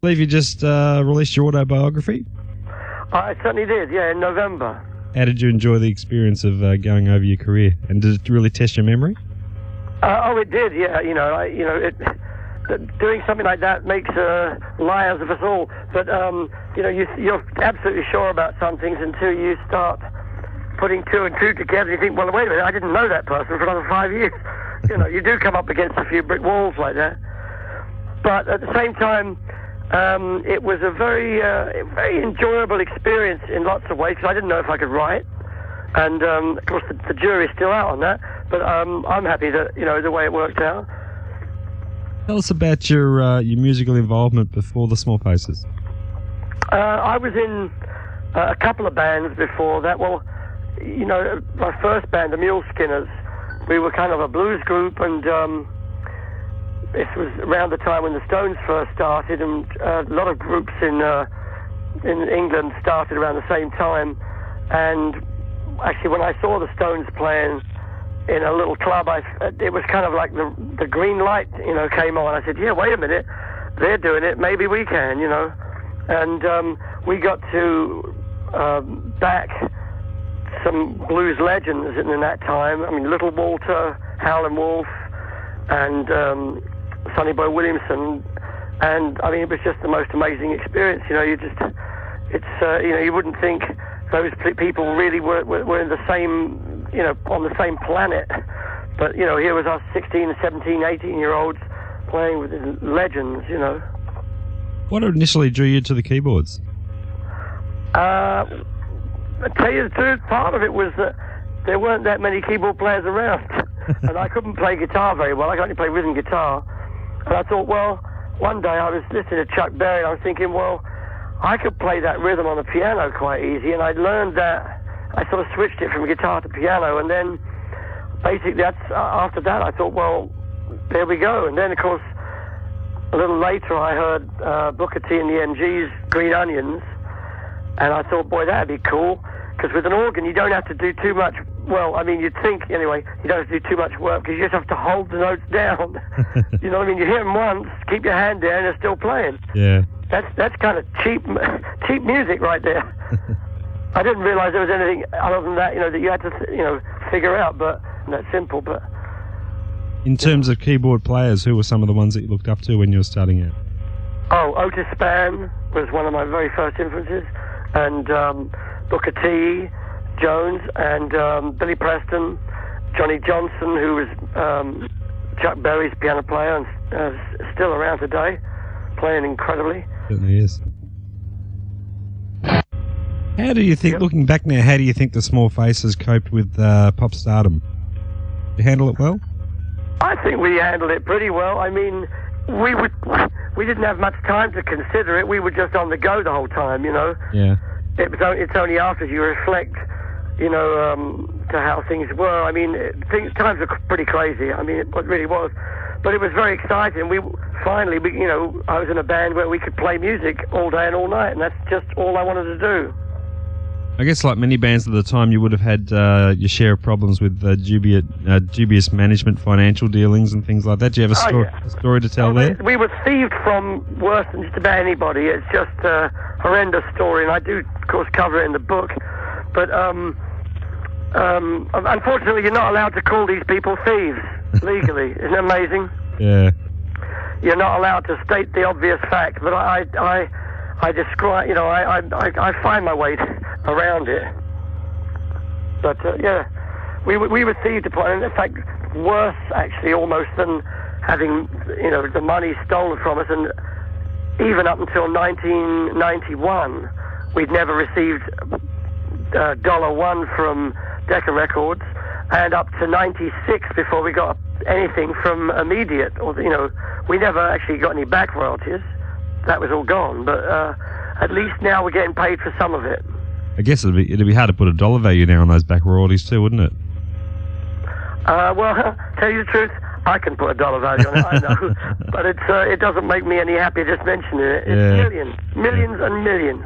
believe you just released your autobiography. I certainly did, yeah, in November. How did you enjoy the experience of going over your career? And did it really test your memory? Oh, it did, yeah. Doing something like that makes liars of us all. But, you're absolutely sure about some things until you start putting two and two together. You think, well, wait a minute, I didn't know that person for another 5 years. You do come up against a few brick walls like that. But at the same time, it was a very enjoyable experience in lots of ways, because I didn't know if I could write. And, of course, the jury's still out on that. But I'm happy that, the way it worked out. Tell us about your musical involvement before the Small Faces. I was in a couple of bands before that. Well, my first band, the Mule Skinners, we were kind of a blues group, and this was around the time when the Stones first started, and a lot of groups in England started around the same time. And actually, when I saw the Stones playing in a little club, it was kind of like the green light, came on. I said, yeah, wait a minute, they're doing it, maybe we can, And we got to back some blues legends in that time. I mean, Little Walter, Howlin' Wolf, and Sonny Boy Williamson. And I mean, it was just the most amazing experience. You wouldn't think those people really were in the same, on the same planet. But, here was us 16, 17, 18-year-olds playing with legends, What initially drew you to the keyboards? To tell you the truth, part of it was that there weren't that many keyboard players around. And I couldn't play guitar very well. I could only play rhythm guitar. And I thought, well, one day I was listening to Chuck Berry, and I was thinking, well, I could play that rhythm on the piano quite easy. And I learned that. I sort of switched it from guitar to piano. And then basically after that, I thought, well, there we go. And then, of course, a little later I heard Booker T and the MG's Green Onions. And I thought, boy, that'd be cool. Because with an organ, you don't have to do too much. Well, I mean, you'd think, anyway, you don't have to do too much work because you just have to hold the notes down. You know what I mean? You hit them once, keep your hand down, and they're still playing. Yeah. That's kind of cheap music right there. I didn't realize there was anything other than that, that you had to, figure out, but that's simple. But in terms of keyboard players, who were some of the ones that you looked up to when you were starting out? Oh, Otis Spann was one of my very first influences, and Booker T, Jones, and Billy Preston, Johnny Johnson, who was Chuck Berry's piano player and still around today, playing incredibly. Certainly is. How do you think, looking back now, how do you think the Small Faces coped with pop stardom? Did you handle it well? I think we handled it pretty well. I mean, we didn't have much time to consider it. We were just on the go the whole time, Yeah. It's only after you reflect, to how things were. I mean, times were pretty crazy. I mean, it really was. But it was very exciting. Finally, I was in a band where we could play music all day and all night, and that's just all I wanted to do. I guess like many bands at the time, you would have had your share of problems with dubious management, financial dealings and things like that. Do you have a story to tell there? We were thieved from worse than just about anybody. It's just a horrendous story, and I do, of course, cover it in the book. But unfortunately, you're not allowed to call these people thieves legally. Isn't it amazing? Yeah. You're not allowed to state the obvious fact, but I describe, I find my way around it. But we were thieved upon, and in fact, worse actually almost than having, the money stolen from us. And even up until 1991, we'd never received $1 from Decca Records, and up to 96 before we got anything from Immediate, or we never actually got any back royalties. That was all gone, but at least now we're getting paid for some of it. I guess it'd be hard to put a dollar value now on those back royalties too, wouldn't it? Well, tell you the truth, I can put a dollar value on it, I know, but it doesn't make me any happier just mentioning it. It's millions and millions.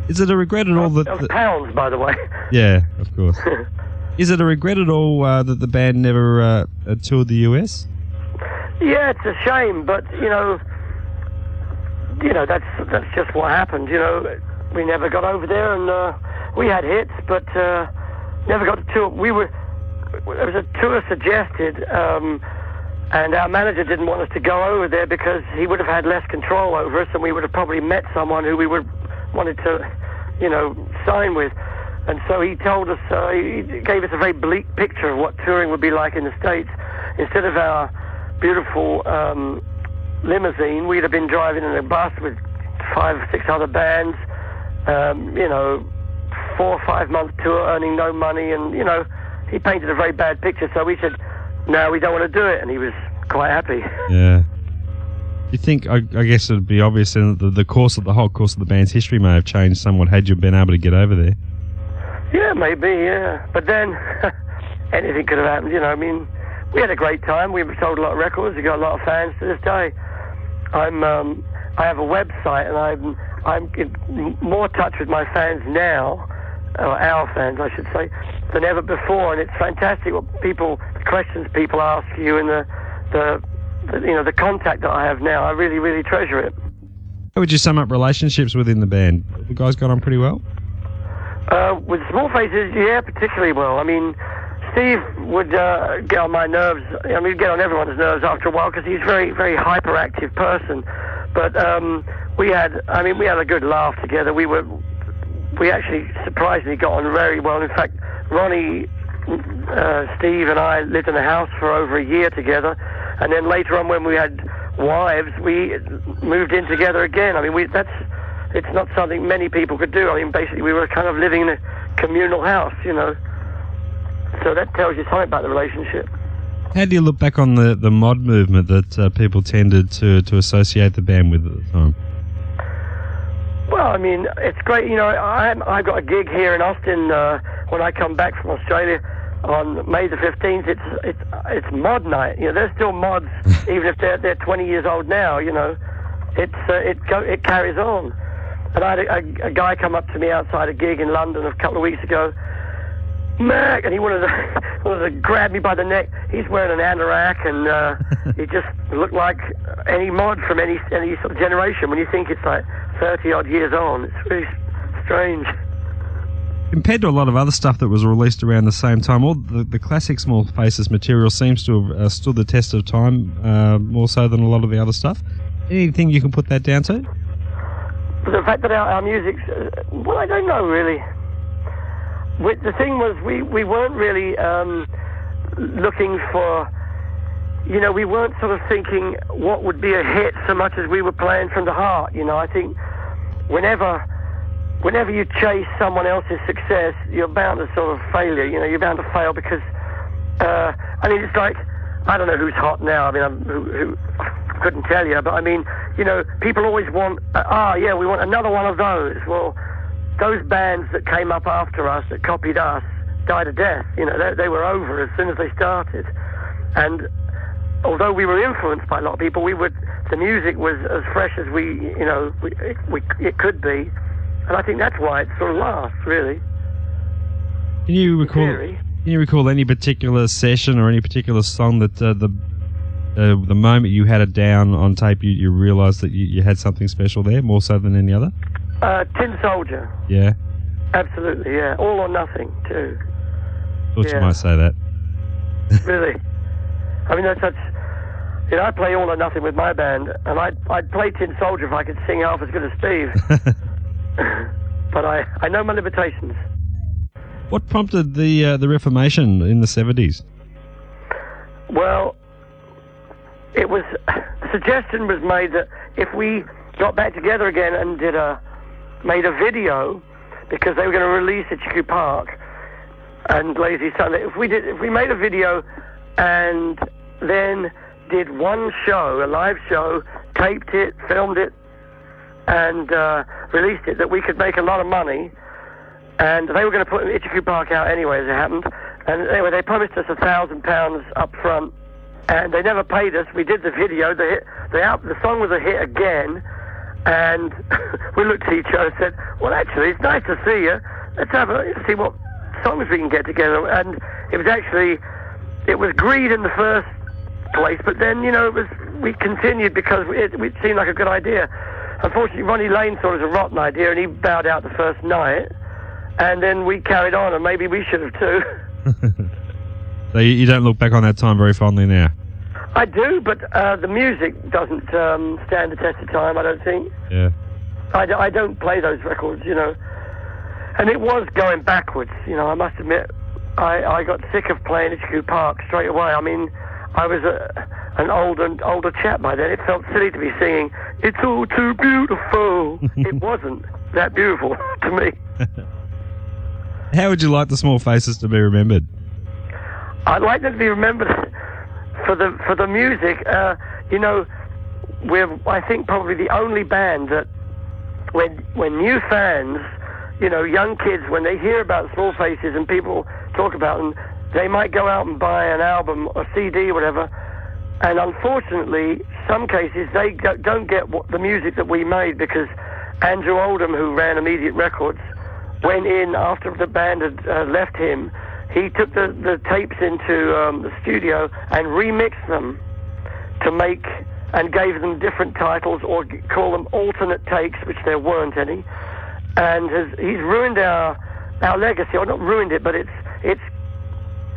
Is it a regret at all that... pounds, by the way. Yeah, of course. Is it a regret at all that the band never toured the US? Yeah, it's a shame, but, that's just what happened. We never got over there, and we had hits, but never got to tour. There was a tour suggested, and our manager didn't want us to go over there because he would have had less control over us, and we would have probably met someone who we would wanted to, sign with. And so he told us, he gave us a very bleak picture of what touring would be like in the States. Instead of our beautiful limousine, we'd have been driving in a bus with 5 or 6 other bands, 4 or 5 month tour, earning no money, and, he painted a very bad picture. So we said, no, we don't want to do it, and he was quite happy. Yeah. You think, I guess it would be obvious that the whole course of the band's history may have changed somewhat had you been able to get over there. Yeah, maybe, yeah. But then, anything could have happened, we had a great time. We sold a lot of records. We got a lot of fans to this day. I have a website, and I'm in more touch with my fans now, or our fans, I should say, than ever before. And it's fantastic the questions people ask you, and the contact that I have now. I really, really treasure it. How would you sum up relationships within the band? The guys got on pretty well? With Small Faces, yeah, particularly well. I mean, Steve would get on my nerves. He'd get on everyone's nerves after a while because he's a very, very hyperactive person. But we had a good laugh together. We actually surprisingly got on very well. In fact, Ronnie, Steve and I lived in a house for over a year together. And then later on, when we had wives, we moved in together again. It's not something many people could do. Basically, we were kind of living in a communal house, So that tells you something about the relationship. How do you look back on the mod movement that people tended to associate the band with at the time? Well, it's great. I got a gig here in Austin when I come back from Australia on May the 15th. It's mod night. There's still mods, even if they're 20 years old now. It carries on. And I had a guy come up to me outside a gig in London a couple of weeks ago, Mac, and he wanted to grab me by the neck. He's wearing an anorak, and he just looked like any mod from any sort of generation. When you think it's like 30-odd years on, it's really strange. Compared to a lot of other stuff that was released around the same time, all the classic Small Faces material seems to have stood the test of time more so than a lot of the other stuff. Anything you can put that down to? The fact that our music's... well, I don't know, really. The thing was, we weren't really looking for... we weren't sort of thinking what would be a hit so much as we were playing from the heart. I think whenever you chase someone else's success, you're bound to sort of failure. You're bound to fail because... it's like... I don't know who's hot now. Who couldn't tell you. But people always want... we want another one of those. Well, those bands that came up after us, that copied us, died a death. They were over as soon as they started. And although we were influenced by a lot of people, the music was as fresh as it could be. And I think that's why it sort of lasts, really. Can you recall any particular session or any particular song that the moment you had it down on tape, you realised that you had something special there, more so than any other? Tin Soldier. Yeah. Absolutely, yeah. All or Nothing, too. Thought you might say that. Really? That's I play All or Nothing with my band, and I'd play Tin Soldier if I could sing half as good as Steve. But I know my limitations. What prompted the Reformation in the 70s? Well, the suggestion was made that if we got back together again and made a video, because they were going to release Itchy Park and Lazy Sunday. If we made a video and then did one show, a live show, taped it, filmed it, and released it, that we could make a lot of money. And they were going to put Itchy Park out anyway, as it happened. And anyway, they promised us £1,000 up front, and they never paid us. We did the video. The song was a hit again, and we looked at each other and said, well, actually, it's nice to see you. Let's see what songs we can get together. And it was Greed in the first place, but then, we continued because it seemed like a good idea. unfortunately, Ronnie Lane thought it was a rotten idea, and he bowed out the first night. And then we carried on, and maybe we should have too. So you don't look back on that time very fondly now? I do, but the music doesn't stand the test of time, I don't think. Yeah. I don't play those records, you know. And it was going backwards, you know, I must admit. I got sick of playing Itchy Park straight away. I mean, I was an older chap by then. It felt silly to be singing, "It's all too beautiful." It wasn't that beautiful to me. How would you like the Small Faces to be remembered? I'd like them to be remembered for the music. You know, we're, I think, probably the only band that when new fans, you know, young kids, when they hear about Small Faces and people talk about them, they might go out and buy an album or CD or whatever, and unfortunately, some cases, they don't get the music that we made, because Andrew Oldham, who ran Immediate Records, went in after the band had left him. He took the tapes into the studio and remixed them to make, and gave them different titles, or call them alternate takes, which there weren't any. And he's ruined our legacy, or not ruined it, but it's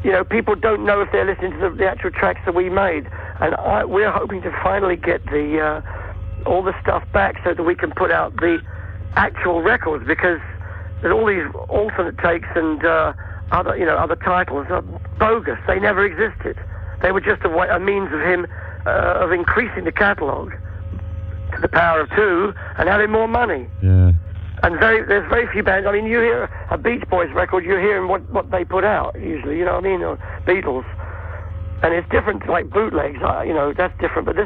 you know, people don't know if they're listening to the actual tracks that we made. And we're hoping to finally get all the stuff back so that we can put out the actual records, because there's all these alternate takes and other titles are bogus. They never existed. They were just a means of him of increasing the catalogue to the power of two and having more money. Yeah. And there's very few bands. I mean, you hear a Beach Boys record, you're hearing what they put out usually. You know what I mean? Or Beatles, and it's different. Like bootlegs, you know, that's different. But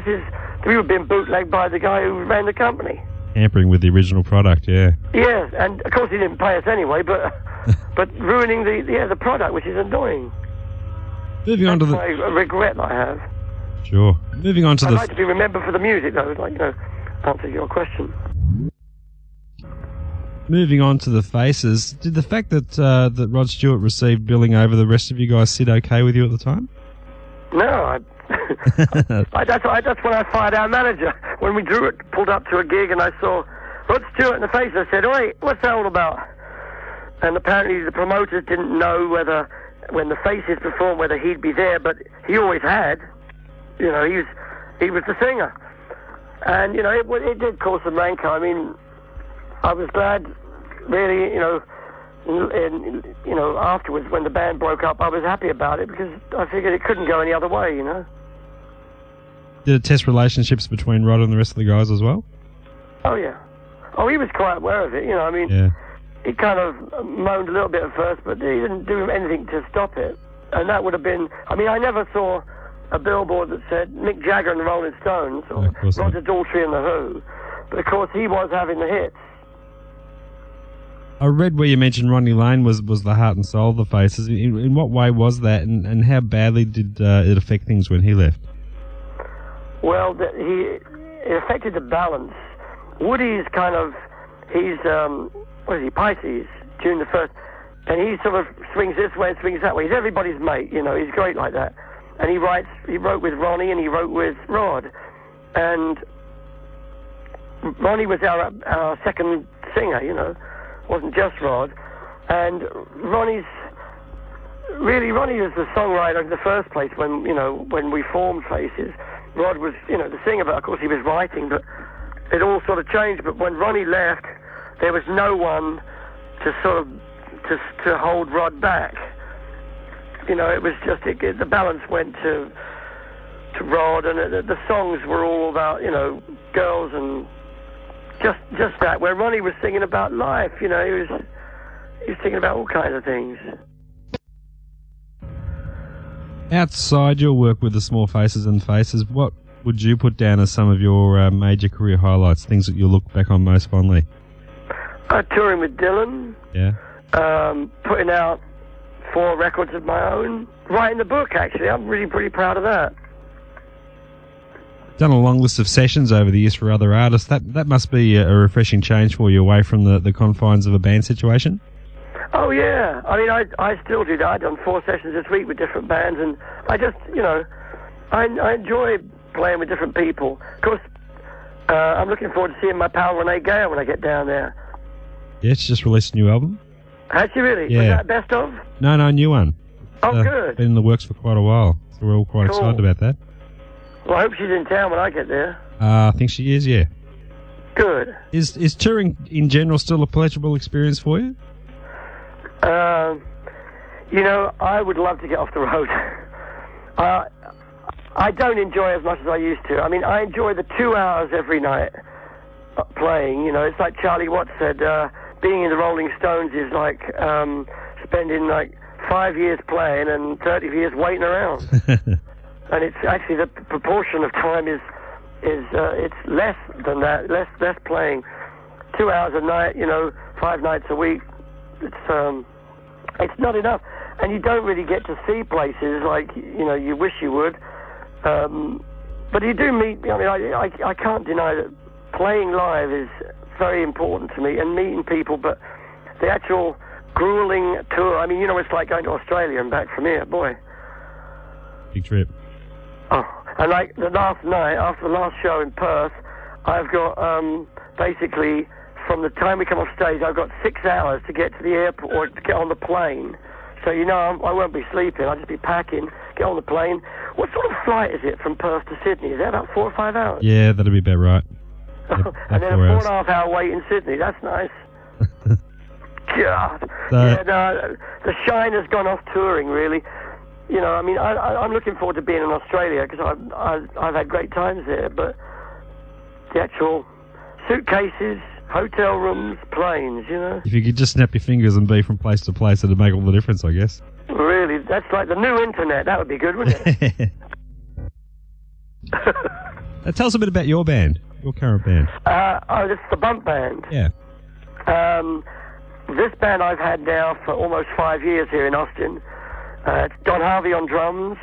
we were being bootlegged by the guy who ran the company. Tampering with the original product, yeah. Yeah, and of course he didn't pay us anyway, but ruining the product, which is annoying. Moving on to the a regret I have. Sure. Moving on to I'd like to be remembered for the music, though. Like, you know, answer your question. Moving on to the Faces, did the fact that Rod Stewart received billing over the rest of you guys sit okay with you at the time? No, that's when I fired our manager. When we pulled up to a gig and I saw Rod Stewart in the face, I said, "Oi, what's that all about?" And apparently the promoters didn't know whether, when the Faces performed, whether he'd be there, but he always had. You know, he was the singer. And, you know, it did cause some rancor. I mean, I was glad, really, you know, afterwards when the band broke up, I was happy about it, because I figured it couldn't go any other way, you know. Did it test relationships between Rod and the rest of the guys as well? Oh, yeah. Oh, he was quite aware of it, you know, I mean, yeah. He kind of moaned a little bit at first, but he didn't do anything to stop it. And that would have been, I mean, I never saw a billboard that said Mick Jagger and the Rolling Stones, or Roger Daltrey and the Who, but of course he was having the hits. I read where you mentioned Ronnie Lane was the heart and soul of the Faces. In what way was that, and how badly did it affect things when he left? Well, it affected the balance. Woody's what is he, Pisces, June the 1st, and he sort of swings this way and swings that way. He's everybody's mate, you know, he's great like that. And he wrote with Ronnie and he wrote with Rod. And Ronnie was our second singer, you know, wasn't just Rod. And Ronnie was the songwriter in the first place when we formed Faces. Rod was, you know, the singer, but of course he was writing, but it all sort of changed. But when Ronnie left, there was no one to sort of to hold Rod back. You know, it was just the balance went to Rod, and the songs were all about, you know, girls and just that. Where Ronnie was singing about life, you know, he was singing about all kinds of things. Outside your work with the Small Faces and Faces, what would you put down as some of your major career highlights, things that you look back on most fondly? Touring with Dylan. Yeah. Putting out 4 records of my own. Writing the book, actually. I'm really pretty proud of that. Done a long list of sessions over the years for other artists. That must be a refreshing change for you, away from the confines of a band situation? Oh, yeah. I mean, I still do that. I've done 4 sessions this week with different bands, and I just, you know, I enjoy playing with different people. Of course, I'm looking forward to seeing my pal Renee Gale when I get down there. Yeah, she just released a new album. Has she really? Yeah. Was that best of? No, a new one. Oh, good. Been in the works for quite a while, so we're all quite excited about that. Well, I hope she's in town when I get there. I think she is, yeah. Good. Is touring in general still a pleasurable experience for you? You know, I would love to get off the road. I don't enjoy as much as I used to. I mean, I enjoy the 2 hours every night playing. You know, it's like Charlie Watts said, being in the Rolling Stones is like spending like 5 years playing and 30 years waiting around. And it's actually the proportion of time is it's less than that, less playing. 2 hours a night, you know, 5 nights a week. It's not enough, and you don't really get to see places like you wish you would. But you do meet. I mean, I can't deny that playing live is very important to me, and meeting people. But the actual grueling tour. I mean, you know, it's like going to Australia and back from here. Boy, big trip. Oh, and like the last night after the last show in Perth, I've got basically from the time we come off stage, I've got 6 hours to get to the airport or to get on the plane. So you know, I won't be sleeping. I'll just be packing, get on the plane. What sort of flight is it from Perth to Sydney? Is that about 4 or 5 hours? Yeah, that'll be about right. And then a 4.5 hour wait in Sydney. That's nice. God. Yeah, no, the shine has gone off touring, really. You know, I mean, I'm looking forward to being in Australia because I've had great times there. But the actual suitcases, hotel rooms, planes, you know. If you could just snap your fingers and be from place to place, it'd make all the difference, I guess. Really, that's like the new internet. That would be good, wouldn't it? Tell us a bit about your band, your current band. This is the Bump Band. Yeah. This band I've had now for almost 5 years here in Austin. It's Don Harvey on drums,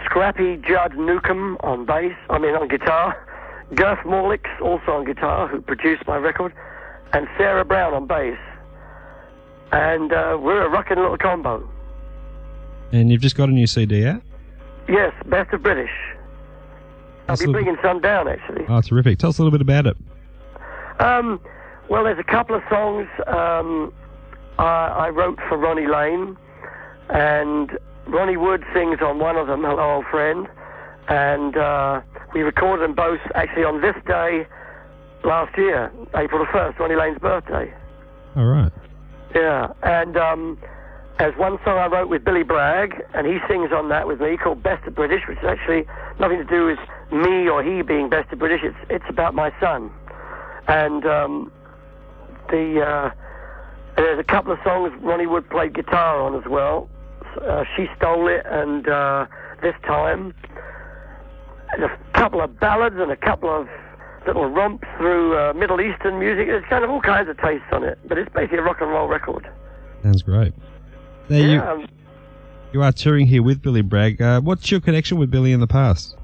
Scrappy Judd Newcomb on guitar, Garth Morlix also on guitar, who produced my record, and Sarah Brown on bass. And we're a rockin' little combo. And you've just got a new CD out? Yes, Best of British. I'll be bringing some down, actually. Oh, terrific. Tell us a little bit about it. Well, there's a couple of songs I wrote for Ronnie Lane, and Ronnie Wood sings on one of them, Hello Old Friend, and we recorded them both actually on this day last year, April the 1st, Ronnie Lane's birthday. All right. Yeah, and there's one song I wrote with Billy Bragg, and he sings on that with me, called Best of British, which is actually nothing to do with me or he being Best of British. It's about my son. And there's a couple of songs Ronnie Wood played guitar on as well. She Stole It and This Time. And a couple of ballads and a couple of little romps through Middle Eastern music. There's kind of all kinds of tastes on it, but it's basically a rock and roll record. Sounds great. Now you are touring here with Billy Bragg. What's your connection with Billy in the past?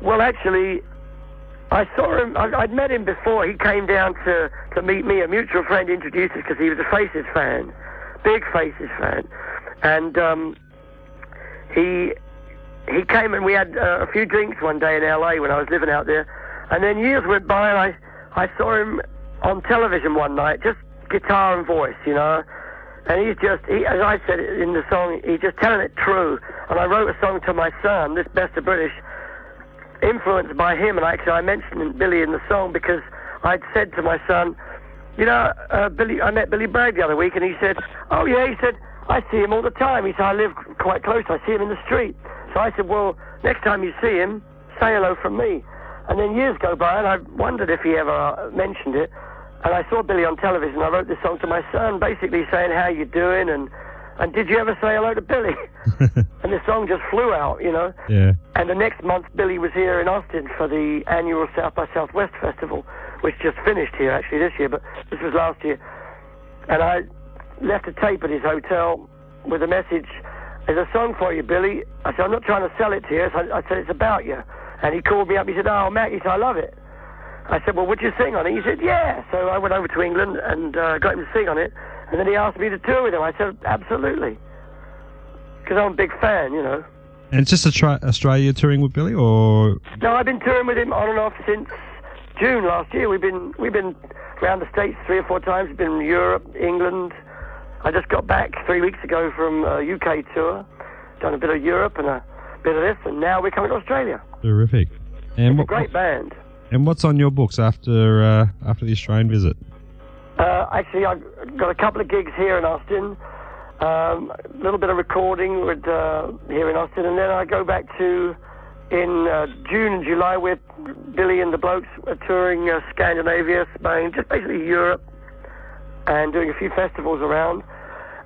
Well, actually, I saw him. I'd met him before. He came down to meet me. A mutual friend introduced us because he was a Faces fan, big Faces fan, and he came and we had a few drinks one day in LA when I was living out there, and then years went by and I saw him on television one night, just guitar and voice, you know. And he's just, as I said in the song, he's just telling it true. And I wrote a song to my son, this Best of British, influenced by him. And actually I mentioned Billy in the song because I'd said to my son, you know, Billy, I met Billy Bragg the other week, and he said, oh yeah, he said, I see him all the time. He said, I live quite close, I see him in the street. So I said, well, next time you see him, say hello from me. And then years go by, and I wondered if he ever mentioned it. And I saw Billy on television. I wrote this song to my son, basically saying, how you doing? And did you ever say hello to Billy? And the song just flew out, you know. Yeah. And the next month, Billy was here in Austin for the annual South by Southwest Festival, which just finished here, actually, this year, but this was last year. And I left a tape at his hotel with a message, there's a song for you, Billy. I said, I'm not trying to sell it to you. I said, it's about you. And he called me up. He said, oh, Matt, he said, I love it. I said, well, would you sing on it? He said, yeah. So I went over to England and got him to sing on it. And then he asked me to tour with him. I said, absolutely. Because I'm a big fan, you know. And just Australia touring with Billy, or...? No, I've been touring with him on and off since June last year. We've been around the States 3 or 4 times. We've been in Europe, England. I just got back 3 weeks ago from a UK tour. Done a bit of Europe and a bit of this, and now we're coming to Australia. Terrific. And it's a great band. And what's on your books after the Australian visit? Actually, I've got a couple of gigs here in Austin. A little bit of recording with here in Austin, and then I go back to in June and July with Billy and the Blokes touring Scandinavia, Spain, just basically Europe, and doing a few festivals around.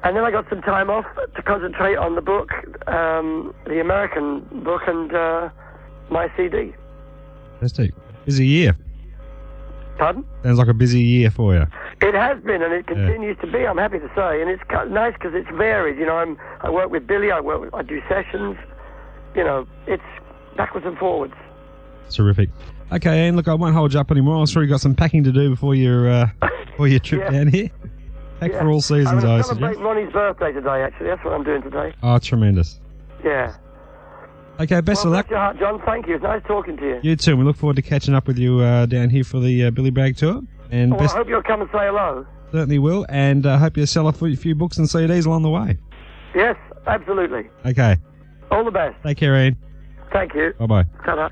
And then I got some time off to concentrate on the book, the American book, and my CD. Fantastic. Busy year. Pardon? Sounds like a busy year for you. It has been, and it continues to be, I'm happy to say. And it's nice because it's varied. You know, I work with Billy, I do sessions. You know, it's backwards and forwards. Terrific. Okay, Ian, look, I won't hold you up anymore. I'm sure you've got some packing to do before your trip down here. Pack for all seasons, I suggest. I'm going to celebrate Ronnie's birthday today, actually. That's what I'm doing today. Oh, tremendous. Yeah. Okay, best of luck. Bless your heart, John. Thank you. It's nice talking to you. You too. We look forward to catching up with you down here for the Billy Bragg tour. And I hope you'll come and say hello. Certainly will, and I hope you sell a few books and CDs along the way. Yes, absolutely. Okay. All the best. Take care, Ian. Thank you. Bye-bye. Ta-da.